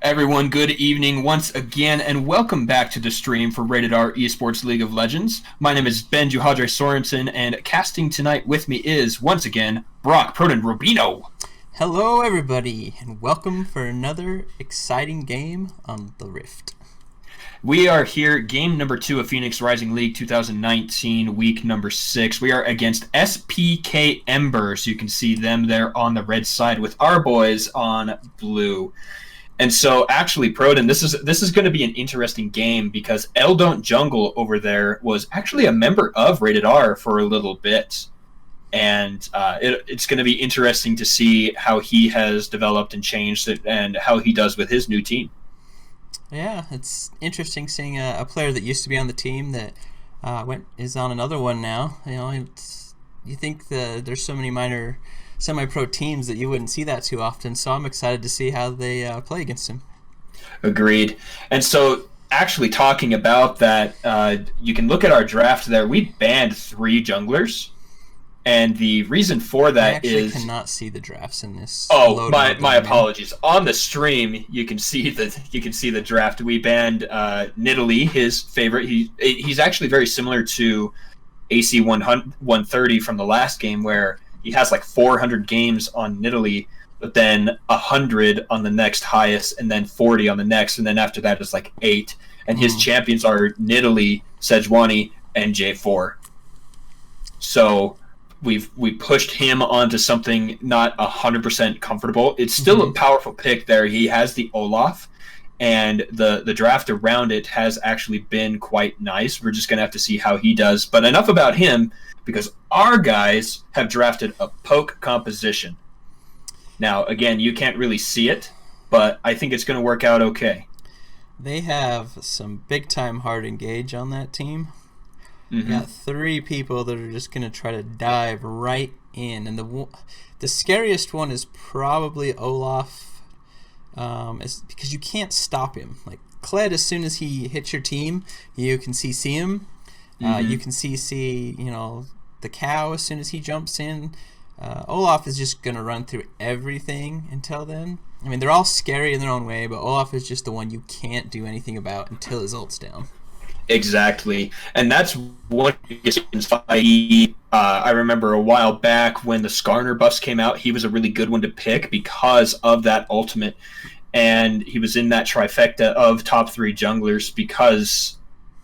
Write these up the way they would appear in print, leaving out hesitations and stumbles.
Everyone, good evening once again, and welcome back to the stream for Rated R Esports League of Legends. My name is Ben Juhadre Sorensen, and casting tonight with me is, once again, Brock Proton Rubino. Hello, everybody, and welcome for another exciting game on the Rift. We are here, game number 2 of Phoenix Rising League 2019, week number 6. We are against SPK Embers. You can see them there on the red side with our boys on blue. And so, actually, Proton, this is going to be an interesting game because Eldont Jungle over there was actually a member of Rated R for a little bit. And it's going to be interesting to see how he has developed and changed it and how he does with his new team. Yeah, it's interesting seeing a player that used to be on the team that is on another one now. You know, you think there's so many minor semi-pro teams that you wouldn't see that too often, so I'm excited to see how they play against him. Agreed. And so, actually talking about that, you can look at our draft there. We banned 3 junglers, and the reason for that is... I cannot see the drafts in this. Oh, my apologies. On the stream, you can see the draft. We banned Nidalee, his favorite. He's actually very similar to AC 130 from the last game, where he has like 400 games on Nidalee, but then 100 on the next highest, and then 40 on the next, and then after that it's like 8. And his champions are Nidalee, Sejuani, and J4. So we pushed him onto something not 100% comfortable. It's still a powerful pick there. He has the Olaf, and the draft around it has actually been quite nice. We're just going to have to see how he does. But enough about him, because our guys have drafted a poke composition. Now, again, you can't really see it, but I think it's going to work out okay. They have some big-time hard engage on that team. Got 3 people that are just going to try to dive right in. And the scariest one is probably Olaf, because you can't stop him. Like, Kled, as soon as he hits your team, you can CC him. You can CC, the cow as soon as he jumps in. Olaf is just going to run through everything until then. I mean, they're all scary in their own way, but Olaf is just the one you can't do anything about until his ult's down. Exactly. And that's what I remember a while back when the Skarner buffs came out, he was a really good one to pick because of that ultimate. And he was in that trifecta of top 3 junglers because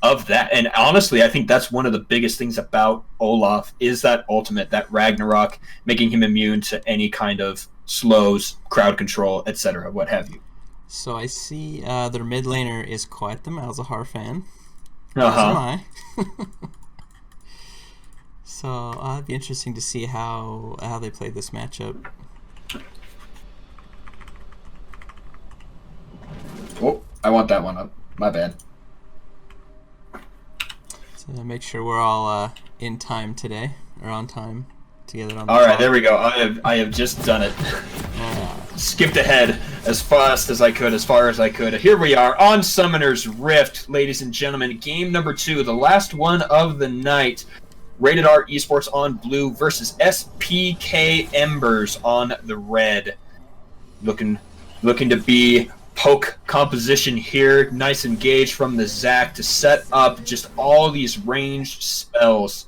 of that. And honestly, I think that's one of the biggest things about Olaf is that ultimate, that Ragnarok, making him immune to any kind of slows, crowd control, etc., what have you. So I see their mid laner is quite the Malzahar fan. As am I. So it'd be interesting to see how they play this matchup. Oh, I want that one up. My bad. So make sure we're all in time today, or on time together on the All right, call. there we go. I have just done it. Skipped ahead as fast as I could, as far as I could. Here we are on Summoner's Rift, ladies and gentlemen. Game number 2, the last one of the night. Rated R Esports on blue versus SPK Embers on the red. Looking to be poke composition here. Nice engage from the Zac to set up just all these ranged spells.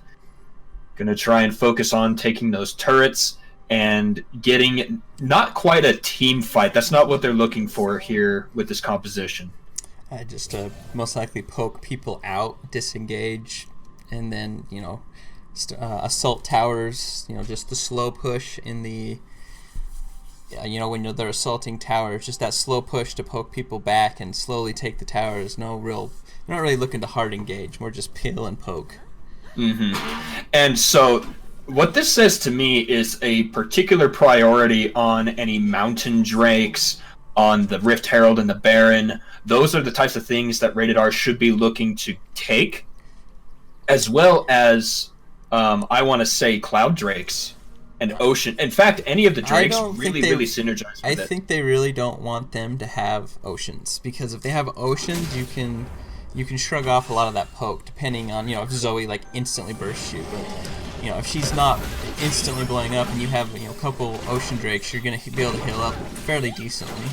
Gonna try and focus on taking those turrets and getting not quite a team fight. That's not what they're looking for here with this composition. Just most likely poke people out, disengage, and then, assault towers, just the slow push in the, when they're assaulting towers, just that slow push to poke people back and slowly take the towers. They're not really looking to hard engage, more just peel and poke. And so what this says to me is a particular priority on any Mountain Drakes, on the Rift Herald and the Baron. Those are the types of things that Rated R should be looking to take, as well as, I want to say, Cloud Drakes and Ocean. In fact, any of the Drakes really synergize with it. I think they really don't want them to have Oceans, because if they have Oceans, you can shrug off a lot of that poke, depending on, if Zoe instantly bursts you. But if she's not instantly blowing up and you have a couple Ocean Drakes, you're gonna be able to heal up fairly decently.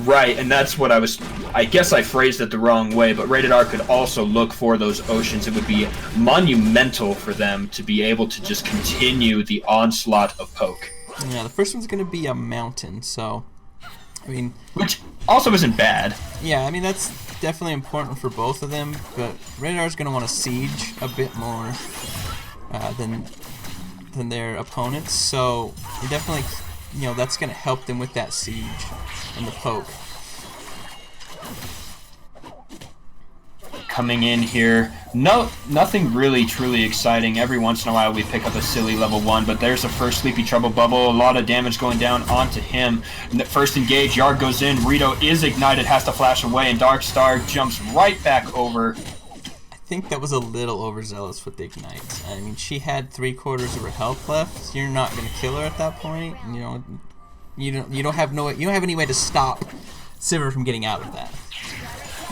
Right, and that's what I guess I phrased it the wrong way, but Rated R could also look for those oceans. It would be monumental for them to be able to just continue the onslaught of poke. Yeah, the first one's going to be a mountain, so, I mean... Which also isn't bad. Yeah, I mean, that's definitely important for both of them, but Rated R is going to want to siege a bit more than their opponents, so you definitely, that's going to help them with that siege and the poke. Coming in here, nothing really truly exciting. Every once in a while we pick up a silly level 1, but there's a first Sleepy Trouble Bubble, a lot of damage going down onto him. First engage, Yarg goes in, Rito is ignited, has to flash away, and Dark Star jumps right back over. I think that was a little overzealous with the ignite. I mean, she had 3/4 of her health left, so you're not going to kill her at that point. You don't have any way to stop Sivir from getting out of that.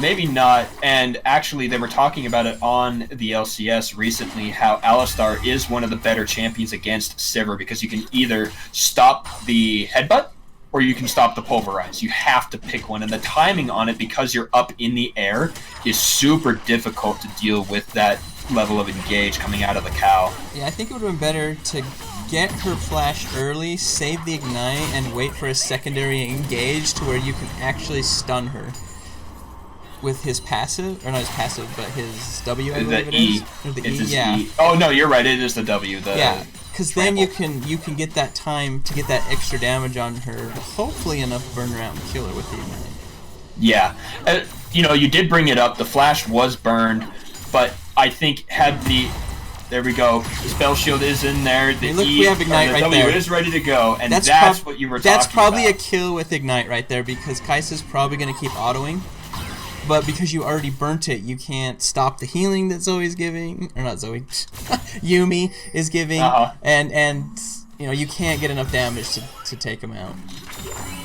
Maybe not, and actually they were talking about it on the LCS recently, how Alistar is one of the better champions against Sivir, because you can either stop the headbutt or you can stop the pulverize. You have to pick one, and the timing on it, because you're up in the air, is super difficult to deal with that level of engage coming out of the cow. Yeah, I think it would have been better to get her flash early, save the ignite, and wait for a secondary engage to where you can actually stun her with his passive, or not his passive, but his W, I believe it is. Or the E, yeah. E. Oh no, you're right. It is the W. Yeah, because then you can get that time to get that extra damage on her, hopefully enough to burn her out and kill her with the ignite. Yeah, you did bring it up. The flash was burned, but I think there we go. The spell shield is in there. The look, we have ignite right W there. is ready to go, and that's what you were talking about. That's probably a kill with ignite right there, because Kai'Sa's probably going to keep autoing. But because you already burnt it, you can't stop the healing that Zoe's giving, or not Zoe, Yuumi is giving, and you can't get enough damage to take him out.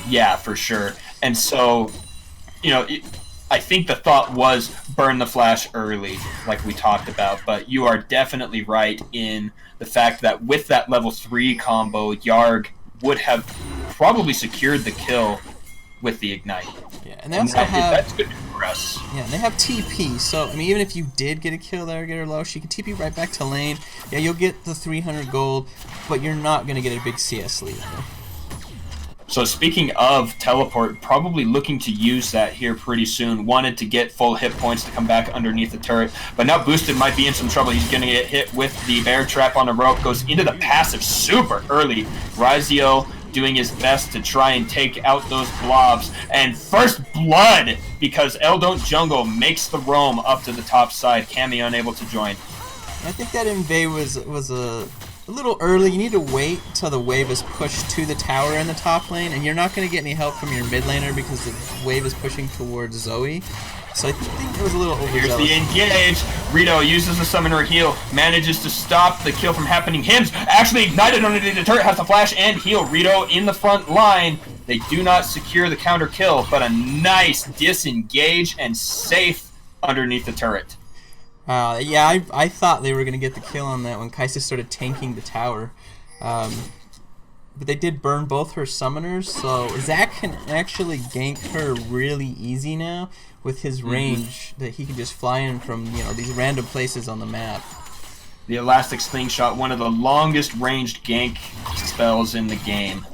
Yeah, for sure. And so, I think the thought was burn the flash early, like we talked about, but you are definitely right in the fact that with that level 3 combo, Yarg would have probably secured the kill with the ignite. Yeah, and they also that's good for us. Yeah, and they have TP, so I mean, even if you did get a kill there, get her low, she can TP right back to lane. Yeah, you'll get the 300 gold, but you're not gonna get a big CS lead. So speaking of teleport, probably looking to use that here pretty soon. Wanted to get full hit points to come back underneath the turret, but now Boosted might be in some trouble. He's going to get hit with the bear trap on the rope, goes into the passive super early. Rizio doing his best to try and take out those blobs, and first blood, because Eldon Jungle makes the roam up to the top side. Cammy unable to join. I think that invade was a little early. You need to wait till the wave is pushed to the tower in the top lane, and you're not going to get any help from your mid laner because the wave is pushing towards Zoe. So I think it was a little overzealous. Here's the engage. Rito uses the summoner heal, manages to stop the kill from happening. Hims actually ignited underneath the turret, has to flash and heal. Rito in the front line. They do not secure the counter kill, but a nice disengage and safe underneath the turret. Yeah, I thought they were going to get the kill on that when Kai'Sa started tanking the tower. But they did burn both her summoners, so Zac can actually gank her really easy now with his range that he can just fly in from these random places on the map. The Elastic Slingshot, one of the longest ranged gank spells in the game.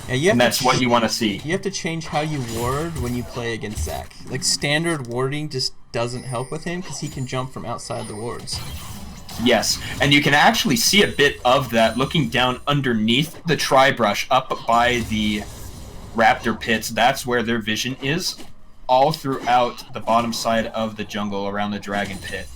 Yeah, and that's what you want to see. You have to change how you ward when you play against Zac. Like, standard warding just doesn't help with him because he can jump from outside the wards. Yes, and you can actually see a bit of that looking down underneath the Tri-Brush up by the Raptor pits. That's where their vision is, all throughout the bottom side of the jungle around the Dragon Pit.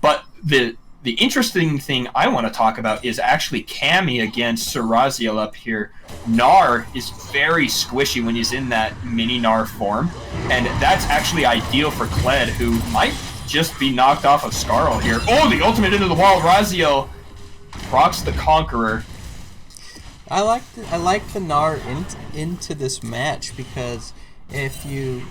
But the interesting thing I want to talk about is actually Cammy against Sir Raziel up here. Gnar is very squishy when he's in that mini Gnar form, and that's actually ideal for Kled, who might just be knocked off of Skarl here. Oh, the ultimate into the wall. Raziel procs the Conqueror. I like the Gnar into this match because if you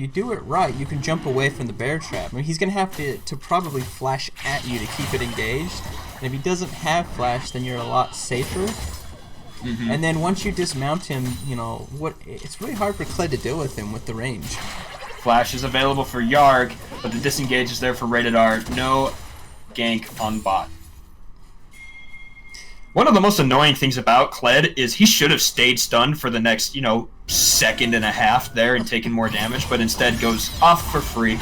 do it right, you can jump away from the bear trap. I mean, he's gonna have to probably flash at you to keep it engaged. And if he doesn't have flash, then you're a lot safer. And then once you dismount him, you know, it's really hard for Kled to deal with him with the range. Flash is available for Yarg, but the disengage is there for Rated R. No gank on bot. One of the most annoying things about Kled is he should have stayed stunned for the next, you know, second and a half there and taken more damage, but instead goes off for free.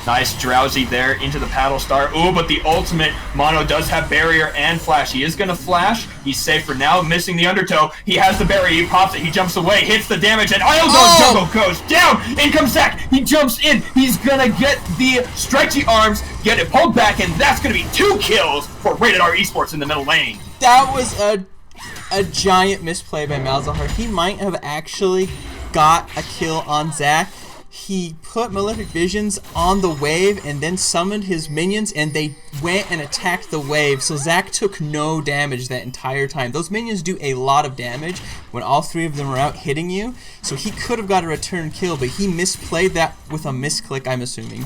Nice Drowsy there into the Paddle Star. Ooh, but the ultimate, Mono does have barrier and flash. He is going to flash. He's safe for now, missing the undertow. He has the barrier, he pops it, he jumps away, hits the damage, and Jungle goes down. In comes Zach. He jumps in. He's going to get the stretchy arms, get it pulled back, and that's going to be 2 kills for Rated R Esports in the middle lane. That was a giant misplay by Malzahar. He might have actually got a kill on Zach. He put Malefic Visions on the wave and then summoned his minions, and they went and attacked the wave, so Zach took no damage that entire time. Those minions do a lot of damage when all 3 of them are out hitting you, so he could have got a return kill, but he misplayed that with a misclick, I'm assuming.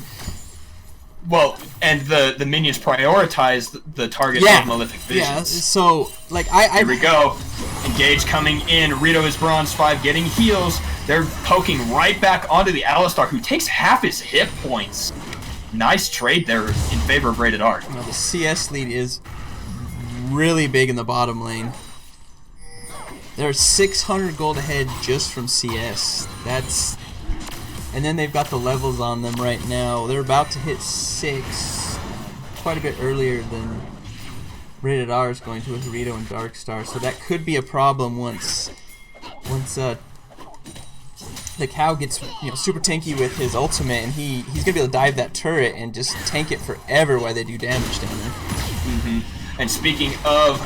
Well, and the minions prioritize the target of Malefic Visions. Yeah, so, like, Here we go. Engage coming in. Rito is Bronze 5 getting heals. They're poking right back onto the Alistar, who takes half his hit points. Nice trade there in favor of Rated R. Well, the CS lead is really big in the bottom lane. They're 600 gold ahead just from CS. And then they've got the levels on them right now. They're about to hit 6, quite a bit earlier than Rated R is going to with Rito and Darkstar. So that could be a problem once the cow gets, you know, super tanky with his ultimate, and he's gonna be able to dive that turret and just tank it forever while they do damage down there. And speaking of,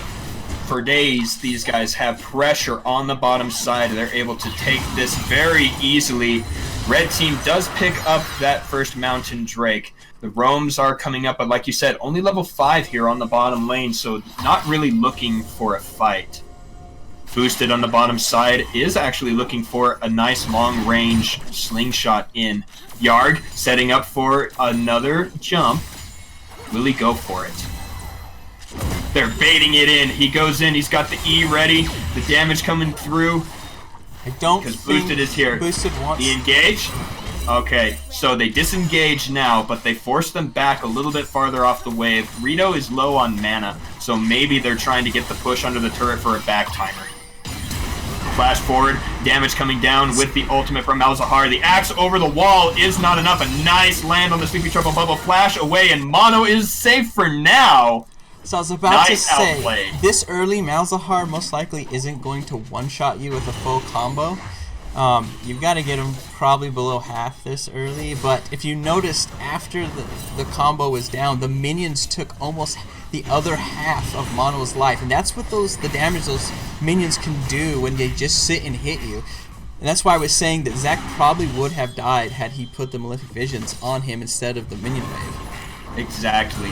for days, these guys have pressure on the bottom side. They're able to take this very easily. Red team does pick up that first Mountain Drake. The roams are coming up, but like you said, only level 5 here on the bottom lane, so not really looking for a fight. Boosted on the bottom side is actually looking for a nice long-range slingshot in. Yarg setting up for another jump. Will he go for it? They're baiting it in. He goes in. He's got the E ready. The damage coming through. I don't because Boosted is here. Boosted wants... The engage? Okay, so they disengage now, but they force them back a little bit farther off the wave. Rito is low on mana, so maybe they're trying to get the push under the turret for a back timer. Flash forward, damage coming down with the ultimate from Malzahar. The axe over the wall is not enough. A nice land on the Sleepy Trouble Bubble. Flash away, and Mono is safe for now. So I was about to say, outplay. This early Malzahar most likely isn't going to one-shot you with a full combo. You've got to get him probably below half this early, but if you noticed, after the combo was down, the minions took almost the other half of Mono's life, and that's what the damage those minions can do when they just sit and hit you. And that's why I was saying that Zach probably would have died had he put the Malefic Visions on him instead of the minion wave. Exactly.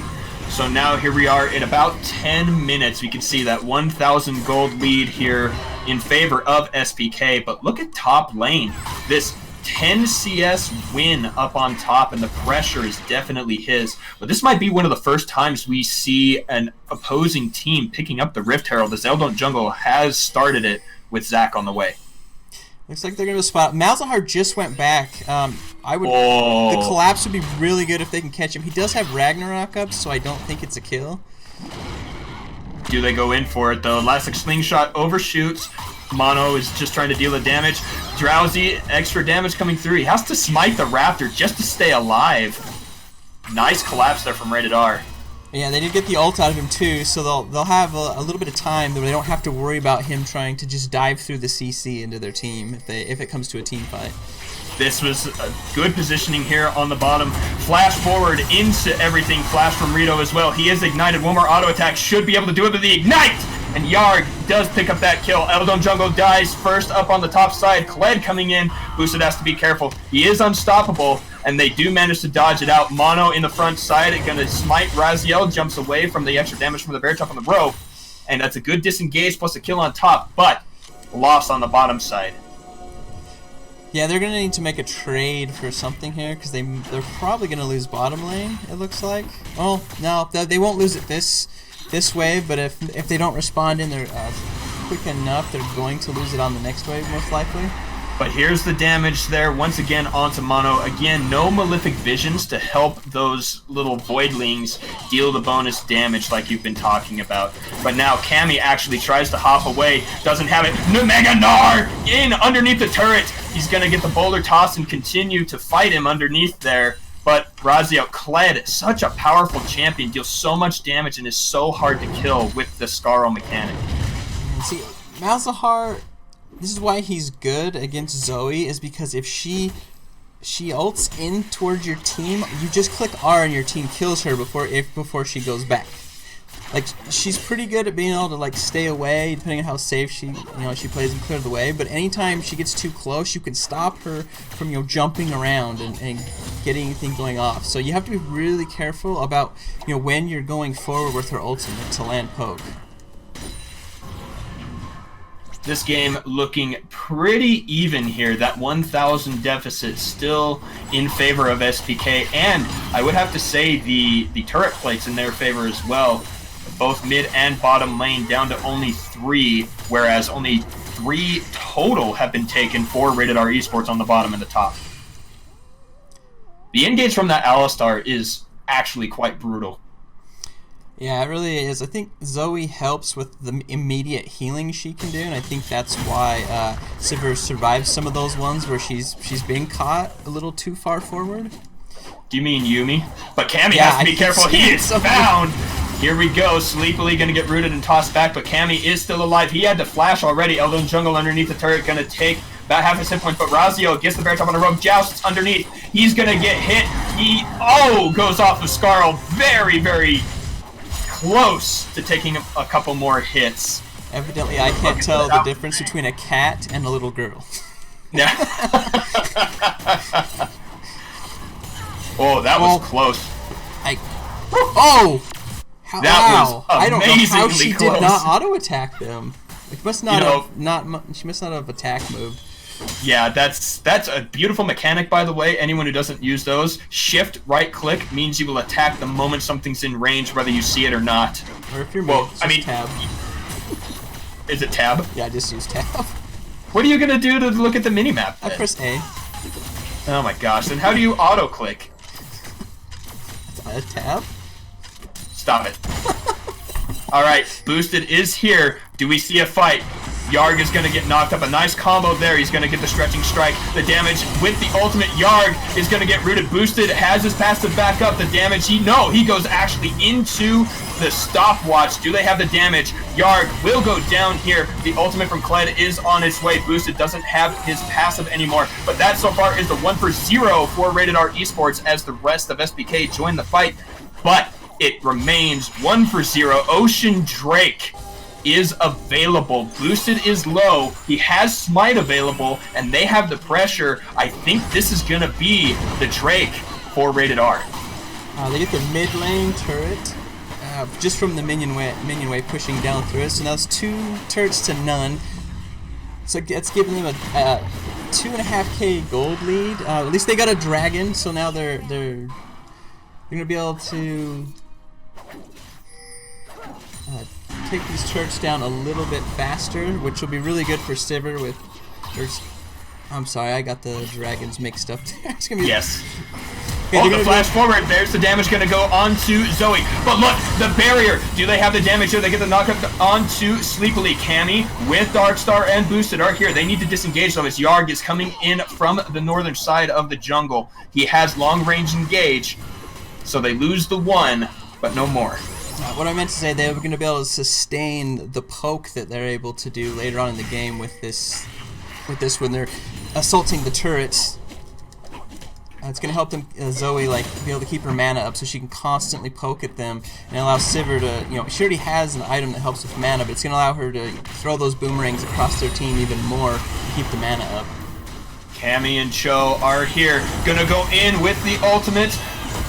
So now here we are in about 10 minutes. We can see that 1,000 gold lead here in favor of SPK. But look at top lane. This 10 CS win up on top, and the pressure is definitely his. But this might be one of the first times we see an opposing team picking up the Rift Herald, as Eldon Jungle has started it with Zach on the way. Looks like they're going to spot. Malzahar just went back. The collapse would be really good if they can catch him. He does have Ragnarok up, so I don't think it's a kill. Do they go in for it, though? Elastic Slingshot overshoots. Mono is just trying to deal the damage. Drowsy, extra damage coming through. He has to smite the Raptor just to stay alive. Nice collapse there from Rated R. Yeah, they did get the ult out of him too, so they'll have a little bit of time where they don't have to worry about him trying to just dive through the CC into their team if it comes to a team fight. This was a good positioning here on the bottom. Flash forward into everything. Flash from Rito as well. He is ignited. One more auto attack. Should be able to do it with the ignite. And Yarg does pick up that kill. Eldon Jungle dies first up on the top side. Kled coming in. Boosted has to be careful. He is unstoppable, and they do manage to dodge it out. Mono in the front side. Going to smite Raziel. Jumps away from the extra damage from the bear trap on the rope. And that's a good disengage plus a kill on top, but loss on the bottom side. Yeah, they're going to need to make a trade for something here, because they're probably going to lose bottom lane, it looks like. Oh, no, they won't lose it this way, but if they don't respond in their quick enough, they're going to lose it on the next wave, most likely. But here's the damage there, once again onto Mono. Again, no Malefic Visions to help those little Voidlings deal the bonus damage like you've been talking about. But now Cammy actually tries to hop away, doesn't have it. Mega Gnar in underneath the turret. He's going to get the boulder toss and continue to fight him underneath there. But Razio, Kled, such a powerful champion, deals so much damage and is so hard to kill with the Scarl mechanic. See, Malzahar, this is why he's good against Zoe, is because if she ults in towards your team, you just click R and your team kills her before she goes back. Like, she's pretty good at being able to like stay away, depending on how safe she plays and clear the way. But anytime she gets too close, you can stop her from jumping around and getting anything going off. So you have to be really careful about when you're going forward with her ultimate to land poke. This game looking pretty even here. That 1,000 deficit still in favor of SPK, and I would have to say the turret plates in their favor as well. Both mid and bottom lane down to only 3, whereas only 3 total have been taken for Rated R Esports on the bottom and the top. The engage from that Alistar is actually quite brutal. Yeah, it really is. I think Zoe helps with the immediate healing she can do, and I think that's why Sivir survives some of those ones where she's being caught a little too far forward. Do you mean Yuumi? But Cammy has to be careful. He is found. Here we go. Sleepily going to get rooted and tossed back, but Cammy is still alive. He had to flash already. Eldon Jungle underneath the turret going to take about half his hit point, but Razio gets the bear top on the rope, jousts underneath. He's going to get hit. He goes off of Scarl. Very, very close to taking a couple more hits. Evidently, I can't tell the difference between a cat and a little girl. Yeah. Oh, that was close. That was I don't know how she close. did not auto attack them. It must not she must not have attack moved. Yeah, that's a beautiful mechanic, by the way. Anyone who doesn't use those, shift right click means you will attack the moment something's in range, whether you see it or not. Or if you're tab. Is it tab? Yeah, I just use tab. What are you gonna do to look at the minimap? I press A. Oh my gosh! Then how do you auto click? Tab. Stop it. Alright, Boosted is here. Do we see a fight? Yarg is going to get knocked up. A nice combo there. He's going to get the stretching strike. The damage with the ultimate. Yarg is going to get rooted. Boosted has his passive back up. The damage, he goes actually into the stopwatch. Do they have the damage? Yarg will go down here. The ultimate from Kled is on its way. Boosted doesn't have his passive anymore. But that so far is the 1-for-0 for Rated R Esports as the rest of SPK join the fight. But it remains 1-for-0. Ocean Drake is available. Boosted is low. He has Smite available, and they have the pressure. I think this is going to be the Drake for Rated R. They get the mid lane turret just from the minion wave pushing down through it. So now it's 2 turrets to none. So it's giving them a 2.5k gold lead. At least they got a dragon, so now they're going to be able to take these turrets down a little bit faster, which will be really good for Sivir with... I'm sorry, I got the dragons mixed up there. It's gonna be... Yes. Okay, the flash forward. There's the damage going to go onto Zoe. But look, the barrier. Do they have the damage here? They get the knockup onto Sleepily. Cammy with Darkstar and Boosted are here. They need to disengage though as Yarg is coming in from the northern side of the jungle. He has long range engage, so they lose the 1, but no more. What I meant to say, they're going to be able to sustain the poke that they're able to do later on in the game with this when they're assaulting the turrets. It's going to help them, Zoe, be able to keep her mana up so she can constantly poke at them and allow Sivir to, she already has an item that helps with mana, but it's going to allow her to throw those boomerangs across their team even more to keep the mana up. Cammy and Cho are here. Gonna go in with the ultimate.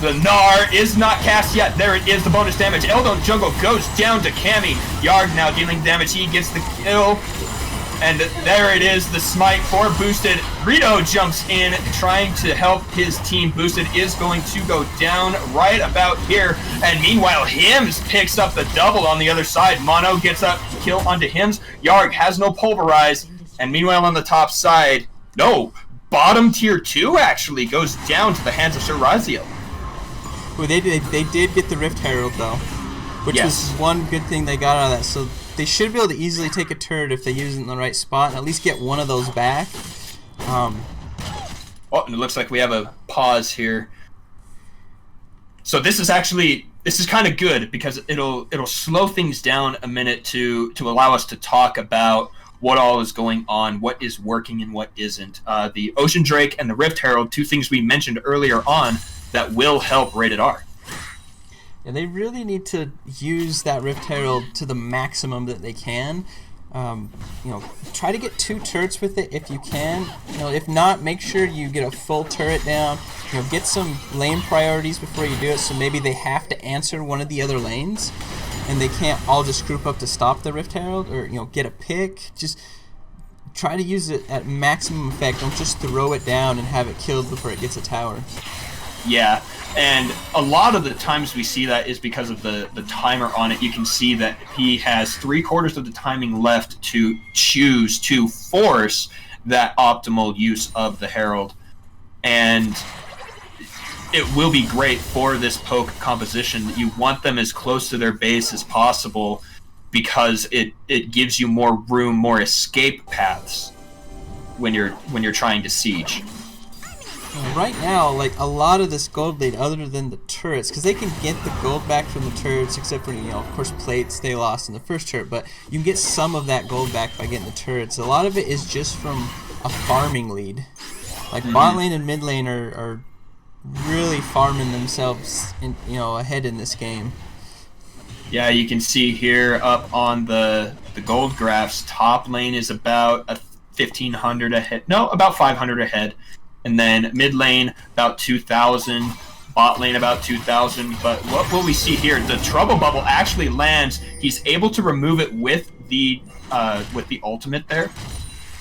The Gnar is not cast yet. There it is, the bonus damage. Eldon Jungle goes down to Cammy. Yarg now dealing damage. He gets the kill. And there it is, the smite for Boosted. Rito jumps in, trying to help his team. Boosted is going to go down right about here. And meanwhile, Hims picks up the double on the other side. Mono gets a kill onto Hims. Yarg has no pulverize. And meanwhile, on the top side, no, bottom tier 2 actually goes down to the hands of Sir Razio. Well, they did get the Rift Herald, though, which was one good thing they got out of that. So they should be able to easily take a turret if they use it in the right spot and at least get one of those back. Oh, and it looks like we have a pause here. So this is kind of good because it'll slow things down a minute to allow us to talk about what all is going on, what is working and what isn't. The Ocean Drake and the Rift Herald, 2 things we mentioned earlier on that will help Rated R. And they really need to use that Rift Herald to the maximum that they can. Try to get 2 turrets with it if you can. If not, make sure you get a full turret down. Get some lane priorities before you do it, so maybe they have to answer one of the other lanes, and they can't all just group up to stop the Rift Herald, or get a pick. Just try to use it at maximum effect. Don't just throw it down and have it killed before it gets a tower. Yeah. And a lot of the times we see that is because of the timer on it. You can see that he has 3/4 of the timing left to choose to force that optimal use of the Herald. And it will be great for this poke composition. You want them as close to their base as possible because it gives you more room, more escape paths when you're trying to siege. Right now, a lot of this gold lead, other than the turrets, because they can get the gold back from the turrets, except for, of course, plates they lost in the first turret, but you can get some of that gold back by getting the turrets. A lot of it is just from a farming lead. Bot lane and mid lane are really farming themselves ahead in this game. Yeah, you can see here up on the gold graphs, top lane is about 1,500 ahead. No, about 500 ahead. And then mid lane about 2,000, bot lane about 2,000. But what will we see here? The trouble bubble actually lands. He's able to remove it with the ultimate there,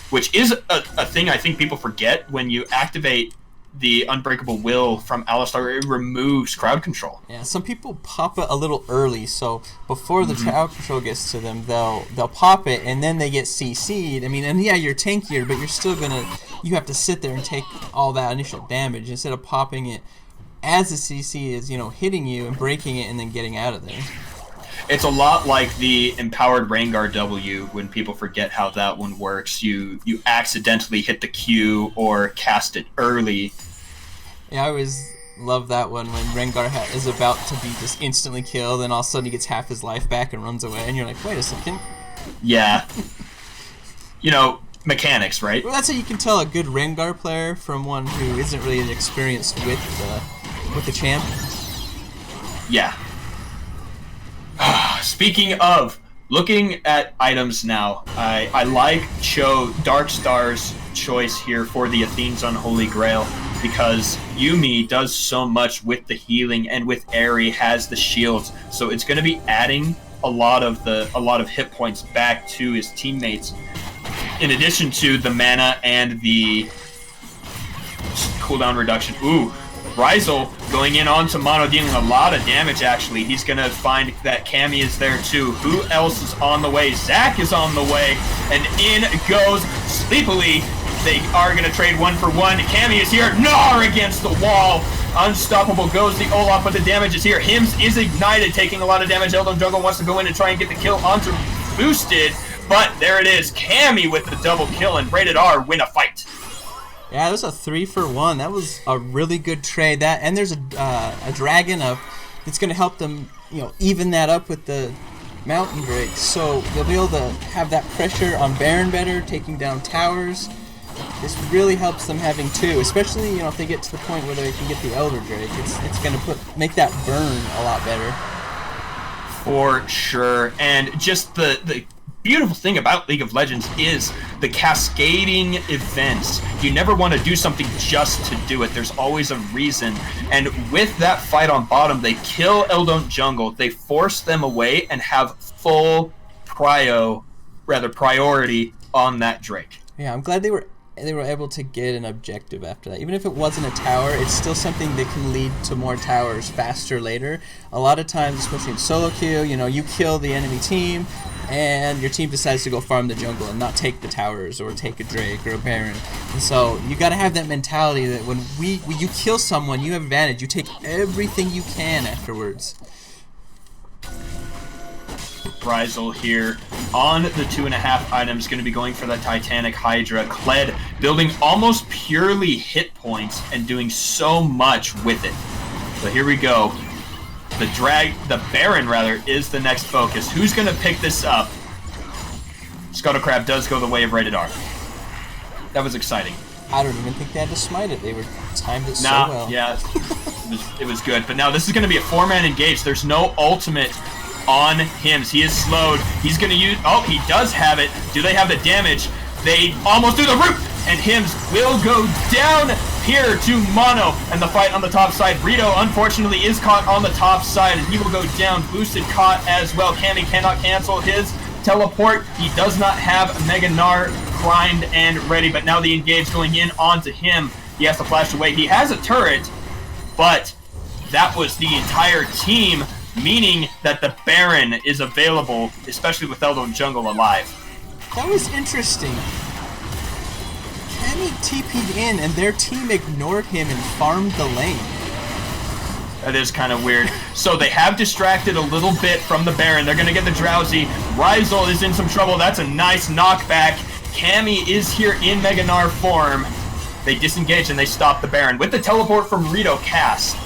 which is a thing I think people forget. When you activate the Unbreakable Will from Alistar, it removes crowd control. Yeah, some people pop it a little early, so before the crowd control gets to them, they'll pop it, and then they get CC'd. I mean, and yeah, you're tankier, but you're still you have to sit there and take all that initial damage instead of popping it as the CC is, hitting you and breaking it and then getting out of there. It's a lot like the Empowered Rengar W when people forget how that one works. You accidentally hit the Q or cast it early. Yeah, I always love that one when Rengar is about to be just instantly killed, and all of a sudden he gets half his life back and runs away, and you're like, wait a second. Yeah. Mechanics, right? Well, that's how you can tell a good Rengar player from one who isn't really experienced with the champ. Yeah. Speaking of looking at items now, I like Darkstar's choice here for the Athene's Unholy Grail because Yuumi does so much with the healing, and with Aerie has the shields, so it's going to be adding a lot of hit points back to his teammates, in addition to the mana and the cooldown reduction. Ooh. Ryzel going in onto Mono, dealing a lot of damage, actually. He's going to find that Cammy is there, too. Who else is on the way? Zac is on the way, and in goes Sleepily. They are going to trade 1 for 1. Cammy is here. Gnar against the wall. Unstoppable goes the Olaf, but the damage is here. Hims is ignited, taking a lot of damage. Eldon Jungle wants to go in and try and get the kill onto Boosted, but there it is. Cammy with the double kill, and Rated R win a fight. Yeah, it was a 3 for 1. That was a really good trade. And there's a dragon that's going to help them, even that up with the Mountain Drake. So they'll be able to have that pressure on Baron better, taking down towers. This really helps them having 2, especially if they get to the point where they can get the Elder Drake. It's going to make that burn a lot better. For sure, and just the beautiful thing about League of Legends is the cascading events. You never want to do something just to do it. There's always a reason. And with that fight on bottom, they kill Eldon Jungle. They force them away and have full priority on that Drake. Yeah, I'm glad they were able to get an objective after that. Even if it wasn't a tower, it's still something that can lead to more towers faster later. A lot of times, especially in solo queue, you kill the enemy team, and your team decides to go farm the jungle and not take the towers or take a Drake or a Baron. And so you got to have that mentality that when you kill someone, you have advantage. You take everything you can afterwards. Ryzel here on the 2.5 items, going to be going for the Titanic Hydra. Kled building almost purely hit points and doing so much with it. So here we go. The Baron rather is the next focus. Who's going to pick this up? Scuttlecrab does go the way of Rated R. That was exciting. I don't even think they had to smite it. They were timed it so well. Yeah, it was good. But now this is going to be a 4-man engage. There's no ultimate on Hims. He is slowed. He's going to use... Oh, he does have it. Do they have the damage? They almost do the root! And Hims will go down here to Mono. And the fight on the top side. Rito, unfortunately, is caught on the top side. And he will go down. Boosted caught as well. Cammy cannot cancel his teleport. He does not have Mega Gnar primed and ready. But now the engage going in onto him. He has to flash away. He has a turret. But that was the entire team, meaning that the Baron is available, especially with Eldon Jungle alive. That was interesting. Cammy TP'd in, and their team ignored him and farmed the lane. That is kind of weird. So they have distracted a little bit from the Baron. They're going to get the Drowsy. Ryzel is in some trouble. That's a nice knockback. Cammy is here in Mega Gnar form. They disengage and they stop the Baron with the teleport from Rito cast.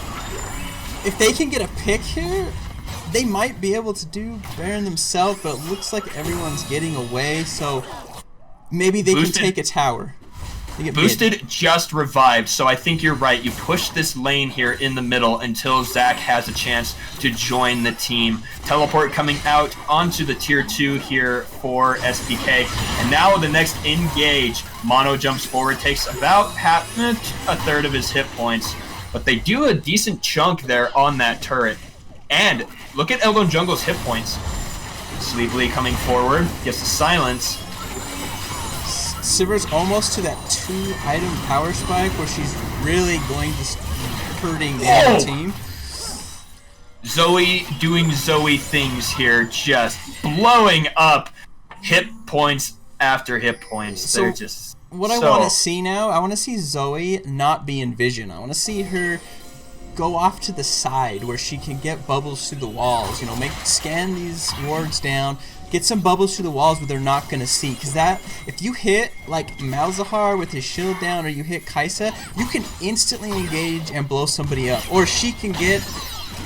If they can get a pick here, they might be able to do Baron themselves, but it looks like everyone's getting away, so maybe they can take a tower. Boosted just revived, so I think you're right. You push this lane here in the middle until Zach has a chance to join the team. Teleport coming out onto the tier 2 here for SPK. And now the next engage. Mono jumps forward, takes about a third of his hit points. But they do a decent chunk there on that turret. And look at Eldon Jungle's hit points. Sleepily coming forward, gets the silence. Sivir's almost to that 2-item power spike where she's really going to hurting the other team. Zoe doing Zoe things here, just blowing up hit points after hit points. So they're just what I want to see now, I want to see Zoe not be in vision. I want to see her go off to the side where she can get bubbles through the walls. Scan these wards down, get some bubbles through the walls where they're not going to see. Because if you hit like Malzahar with his shield down, or you hit Kaisa, you can instantly engage and blow somebody up. Or she can get...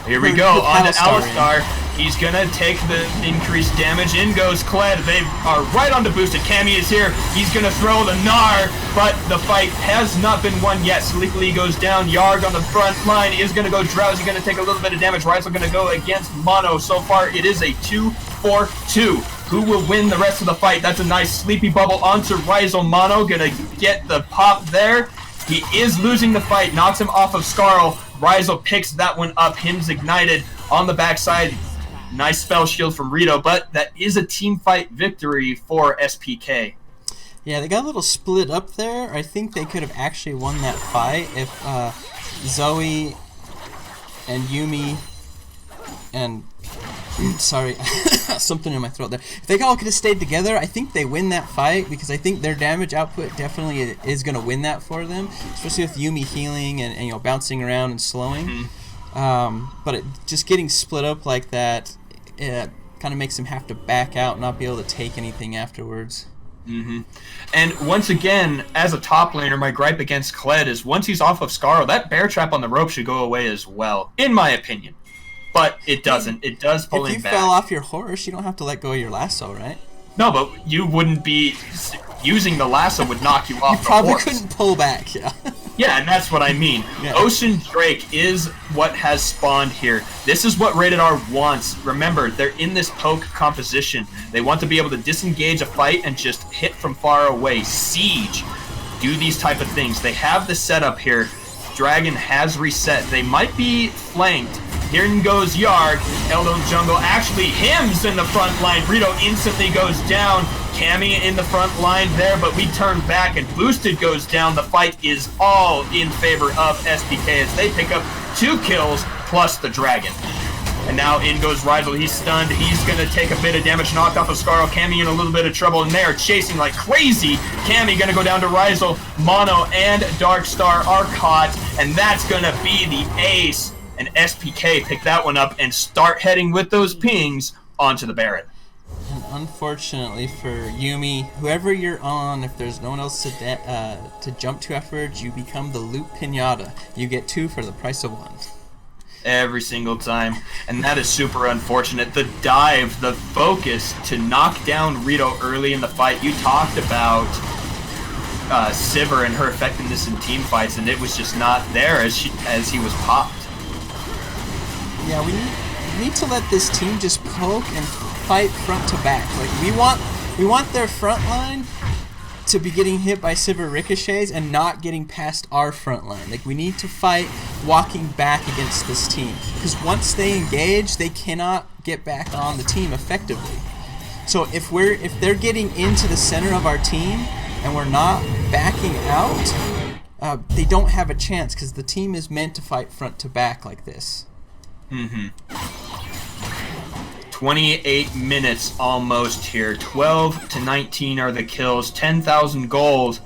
Here we go, on to Alistar. He's going to take the increased damage. In goes Kled. They are right on to boosted. Cammy is here. He's going to throw the Gnar, but the fight has not been won yet. Sleepily goes down. Yarg on the front line is going to go Drowsy, going to take a little bit of damage. Ryzel going to go against Mono. So far, it is a 2-4-2. Who will win the rest of the fight? That's a nice sleepy bubble onto Ryzel. Mono going to get the pop there. He is losing the fight. Knocks him off of Skarl. Ryzel picks that one up. Hims ignited on the backside. Nice spell shield from Rito, but that is a team fight victory for SPK. Yeah, they got a little split up there. I think they could have actually won that fight if Zoe and Yuumi and... sorry, something in my throat there. If they all could have stayed together, I think they win that fight, because I think their damage output definitely is going to win that for them, especially with Yuumi healing and bouncing around and slowing. But just getting split up like that, it kind of makes them have to back out and not be able to take anything afterwards. And once again, as a top laner, my gripe against Kled is once he's off of Skarl, that bear trap on the rope should go away as well, in my opinion. But it doesn't. It does pull him back. If you fell off your horse, you don't have to let go of your lasso, right? No, but you wouldn't be... Using the lasso would knock you off the horse. You probably couldn't pull back, yeah. Yeah, and that's what I mean. Yeah. Ocean Drake is what has spawned here. This is what Rated R wants. Remember, they're in this poke composition. They want to be able to disengage a fight and just hit from far away. Siege. Do these type of things. They have the setup here. Dragon has reset. They might be flanked. Here goes Yarg. Eldon Jungle. Actually, Hims in the front line. Rito instantly goes down. Cammy in the front line there, but we turn back and Boosted goes down. The fight is all in favor of SPK as they pick up 2 kills plus the Dragon. And now in goes Rydell. He's stunned. He's going to take a bit of damage knocked off of Scarl. Cammy in a little bit of trouble, and they are chasing like crazy. Cammy going to go down to Rydell. Mono and Darkstar are caught, and that's going to be the ace. And SPK pick that one up and start heading with those pings onto the Baron. And unfortunately for Yuumi, whoever you're on, if there's no one else to jump to afterwards, you become the loot pinata. You get 2 for the price of 1. Every single time, and that is super unfortunate. The dive, the focus to knock down Rito early in the fight. You talked about Sivir and her effectiveness in team fights, and it was just not there as he was popped. Yeah, we need to let this team just poke and fight front to back. Like we want their front line to be getting hit by Sivir ricochets and not getting past our front line. Like, we need to fight walking back against this team, because once they engage, they cannot get back on the team effectively. So if they're getting into the center of our team and we're not backing out, they don't have a chance, because the team is meant to fight front to back like this. 28 minutes almost here. 12 to 19 are the kills. 10,000 gold.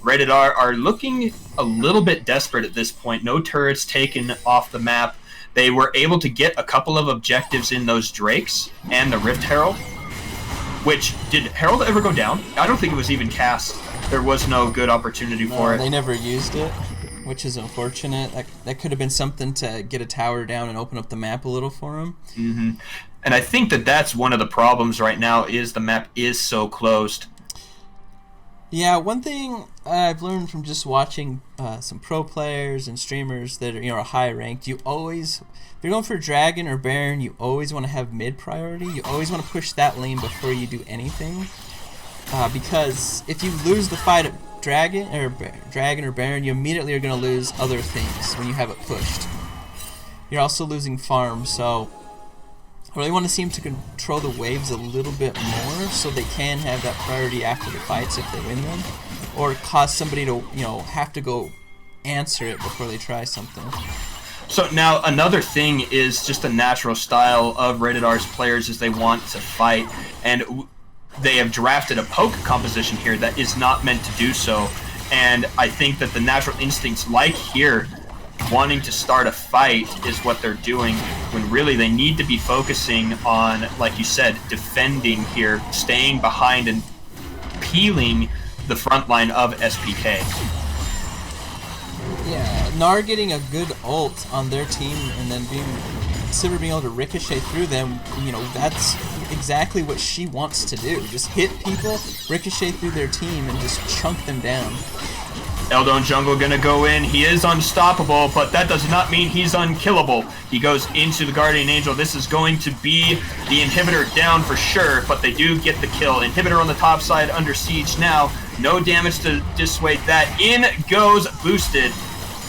Rated R are looking a little bit desperate at this point. No turrets taken off the map. They were able to get a couple of objectives in those Drakes and the Rift Herald. Which, did Herald ever go down? I don't think it was even cast. There was no good opportunity for it. They never used it, which is unfortunate. That could have been something to get a tower down and open up the map a little for them. And I think that's one of the problems right now, is the map is so closed. Yeah, one thing I've learned from just watching some pro players and streamers that are high ranked, if you're going for Dragon or Baron, you always want to have mid priority. You always want to push that lane before you do anything, because if you lose the fight at Dragon or Baron, you immediately are going to lose other things when you have it pushed. You're also losing farm, so I really want to see him to control the waves a little bit more, so they can have that priority after the fights if they win them, or cause somebody to have to go answer it before they try something. So now another thing is just a natural style of Rated R's players is they want to fight, and they have drafted a poke composition here that is not meant to do so. And I think that the natural instincts, like here, wanting to start a fight is what they're doing, when really they need to be focusing on, like you said, defending here, staying behind and peeling the front line of SPK. Yeah, Gnar getting a good ult on their team and then Sivir being able to ricochet through them, that's exactly what she wants to do. Just hit people, ricochet through their team, and just chunk them down. Eldon Jungle gonna go in. He is unstoppable, but that does not mean he's unkillable. He goes into the Guardian Angel. This is going to be the inhibitor down for sure, but they do get the kill. Inhibitor on the top side under siege now. No damage to dissuade that. In goes Boosted.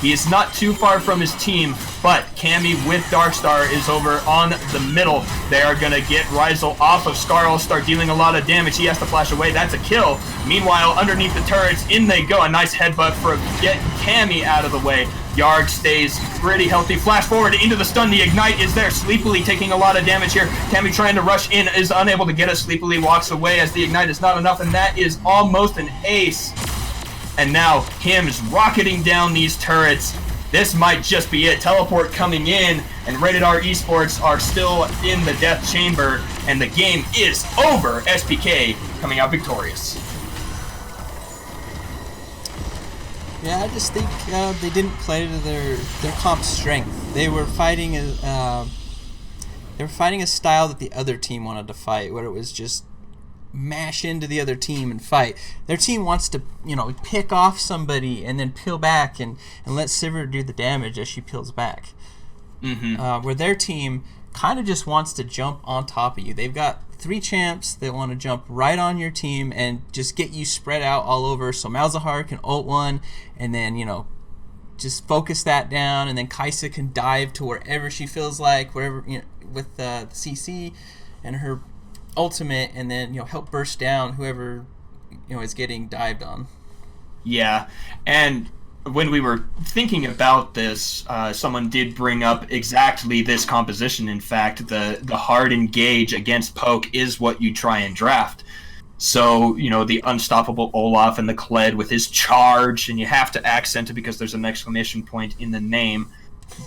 He is not too far from his team, but Cammy with Darkstar is over on the middle. They are going to get Rydell off of Scarl, start dealing a lot of damage. He has to flash away. That's a kill. Meanwhile, underneath the turrets, in they go. A nice headbutt for getting Cammy out of the way. Yarg stays pretty healthy. Flash forward into the stun. The Ignite is there. Sleepily taking a lot of damage here. Cammy trying to rush in, is unable to get it. Sleepily walks away as the Ignite is not enough, and that is almost an ace. And now Hims rocketing down these turrets. This might just be it. Teleport coming in, and Rated R Esports are still in the death chamber, and the game is over. SPK coming out victorious. Yeah, I just think they didn't play to their comp's strength. They were fighting a style that the other team wanted to fight, where it was just mash into the other team and fight. Their team wants to, pick off somebody and then peel back and let Sivir do the damage as she peels back. Where their team kind of just wants to jump on top of you. They've got 3 champs that want to jump right on your team and just get you spread out all over. So Malzahar can ult one and then, just focus that down, and then Kai'Sa can dive to wherever she feels like, wherever, with the CC and her ultimate and then help burst down whoever is getting dived on. Yeah, and when we were thinking about this, someone did bring up exactly this composition. In fact, the hard engage against poke is what you try and draft. So, the unstoppable Olaf and the Kled with his charge, and you have to accent it because there's an exclamation point in the name.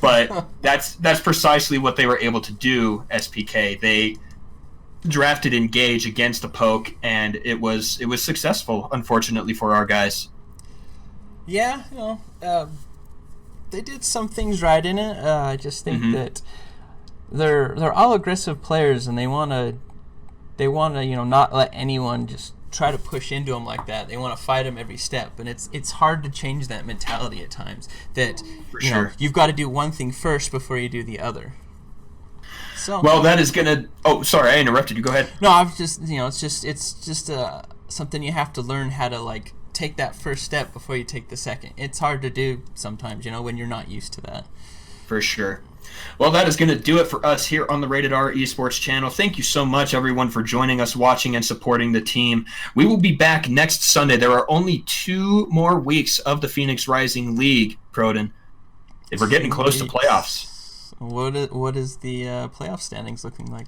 But that's precisely what they were able to do, SPK. They drafted engage against the poke, and it was successful, unfortunately, for our guys. Yeah, they did some things right in it. I just think that they're all aggressive players, and they want to not let anyone just try to push into them like that. They want to fight them every step, and it's hard to change that mentality at times. That you've got to do one thing first before you do the other. So well, that is gonna. Oh, sorry, I interrupted you. Go ahead. No, I was just it's just something you have to learn how to take that first step before you take the second. It's hard to do sometimes, when you're not used to that. For sure. Well, that is going to do it for us here on the Rated R Esports channel. Thank you so much, everyone, for joining us, watching, and supporting the team. We will be back next Sunday. There are only 2 more weeks of the Phoenix Rising League, Proden. If we're getting close to playoffs. What is the playoff standings looking like?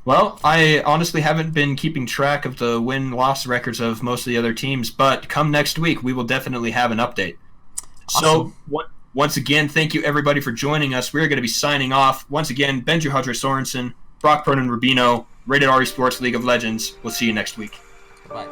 Well, I honestly haven't been keeping track of the win-loss records of most of the other teams, but come next week, we will definitely have an update. Awesome. So, once again, thank you, everybody, for joining us. We're going to be signing off. Once again, Benji Hudre Sorensen, Brock Proden Rubino, Rated R Esports League of Legends. We'll see you next week. Bye.